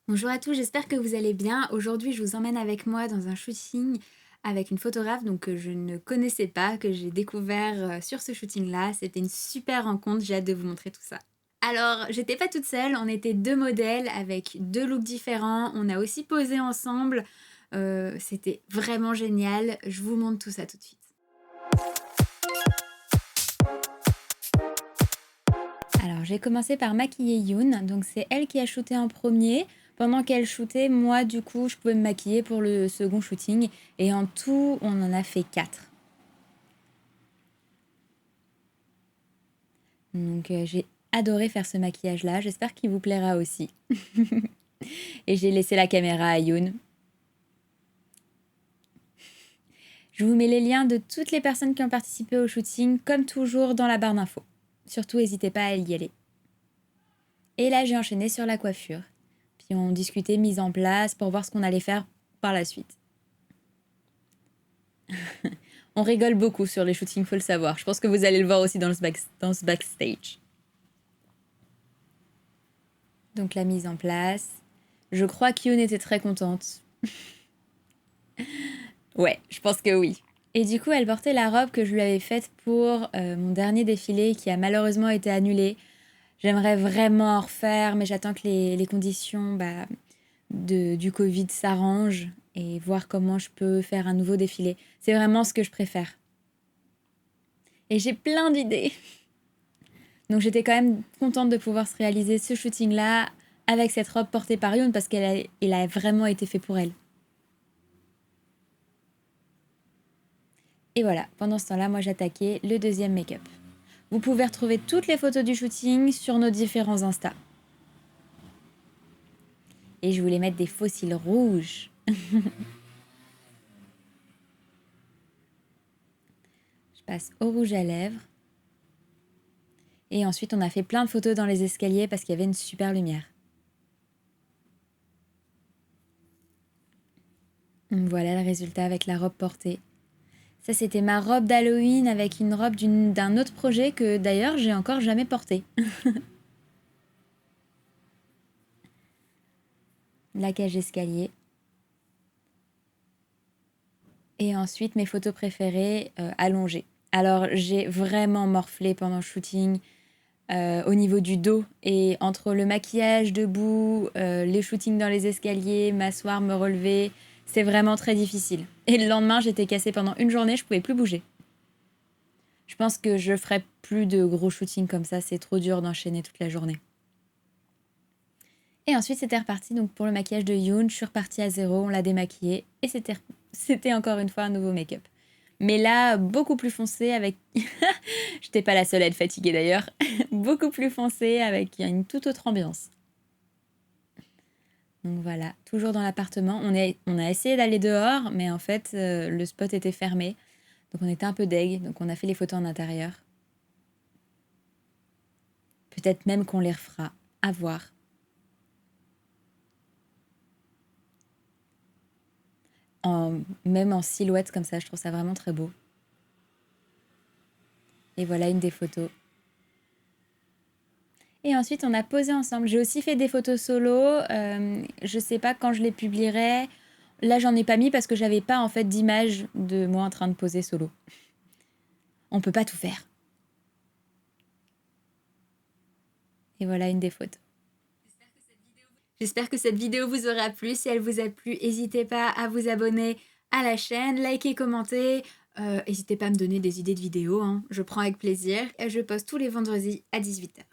Bonjour à tous, j'espère que vous allez bien. Aujourd'hui, je vous emmène avec moi dans un shooting avec une photographe que je ne connaissais pas, que j'ai découvert sur ce shooting-là. C'était une super rencontre, j'ai hâte de vous montrer tout ça. Alors, j'étais pas toute seule, on était deux modèles avec deux looks différents. On a aussi posé ensemble. C'était vraiment génial. Je vous montre tout ça tout de suite. Alors, j'ai commencé par maquiller Yoon. Donc, c'est elle qui a shooté en premier. Pendant qu'elle shootait, moi, du coup, je pouvais me maquiller pour le second shooting. Et en tout, on en a fait 4. Donc, j'ai adoré faire ce maquillage-là. J'espère qu'il vous plaira aussi. Et j'ai laissé la caméra à Yoon. Je vous mets les liens de toutes les personnes qui ont participé au shooting, comme toujours, dans la barre d'infos. Surtout, n'hésitez pas à y aller. Et là, j'ai enchaîné sur la coiffure. Puis on discutait mise en place pour voir ce qu'on allait faire par la suite. On rigole beaucoup sur les shootings, faut le savoir. Je pense que vous allez le voir aussi dans ce backstage. Donc la mise en place. Je crois qu'Yoon était très contente. Ouais, je pense que oui. Et du coup, elle portait la robe que je lui avais faite pour mon dernier défilé qui a malheureusement été annulé. J'aimerais vraiment en refaire, mais j'attends que les conditions du Covid s'arrangent et voir comment je peux faire un nouveau défilé. C'est vraiment ce que je préfère. Et j'ai plein d'idées. Donc j'étais quand même contente de pouvoir se réaliser ce shooting-là avec cette robe portée par Yoon parce qu'elle a vraiment été fait pour elle. Et voilà, pendant ce temps-là, moi j'attaquais le deuxième make-up. Vous pouvez retrouver toutes les photos du shooting sur nos différents Insta. Et je voulais mettre des faux cils rouges. Je passe au rouge à lèvres. Et ensuite, on a fait plein de photos dans les escaliers parce qu'il y avait une super lumière. Donc voilà le résultat avec la robe portée. Ça, c'était ma robe d'Halloween avec une robe d'un autre projet que d'ailleurs, j'ai encore jamais portée. La cage d'escalier. Et ensuite, mes photos préférées, allongées. Alors, j'ai vraiment morflé pendant le shooting au niveau du dos. Et entre le maquillage debout, les shootings dans les escaliers, m'asseoir, me relever, c'est vraiment très difficile. Et le lendemain, j'étais cassée pendant une journée, je pouvais plus bouger. Je pense que je ferai plus de gros shootings comme ça, c'est trop dur d'enchaîner toute la journée. Et ensuite, c'était reparti. Donc, pour le maquillage de Yoon, je suis repartie à zéro, on l'a démaquillé. Et c'était encore une fois un nouveau make-up. Mais là, beaucoup plus foncé avec... J'étais pas la seule à être fatiguée d'ailleurs. Beaucoup plus foncé avec une toute autre ambiance. Donc voilà, toujours dans l'appartement. On a essayé d'aller dehors, mais en fait, le spot était fermé. Donc on était un peu deg. Donc on a fait les photos en intérieur. Peut-être même qu'on les refera. À voir. Même en silhouette comme ça, je trouve ça vraiment très beau. Et voilà une des photos. Et ensuite, on a posé ensemble. J'ai aussi fait des photos solo. Je sais pas quand je les publierai. Là, j'en ai pas mis parce que j'avais pas en fait d'image de moi en train de poser solo. On peut pas tout faire. Et voilà une des photos. J'espère que cette vidéo vous aura plu. Si elle vous a plu, n'hésitez pas à vous abonner à la chaîne, liker, commenter. N'hésitez pas à me donner des idées de vidéos, hein. Je prends avec plaisir. Et je poste tous les vendredis à 18h.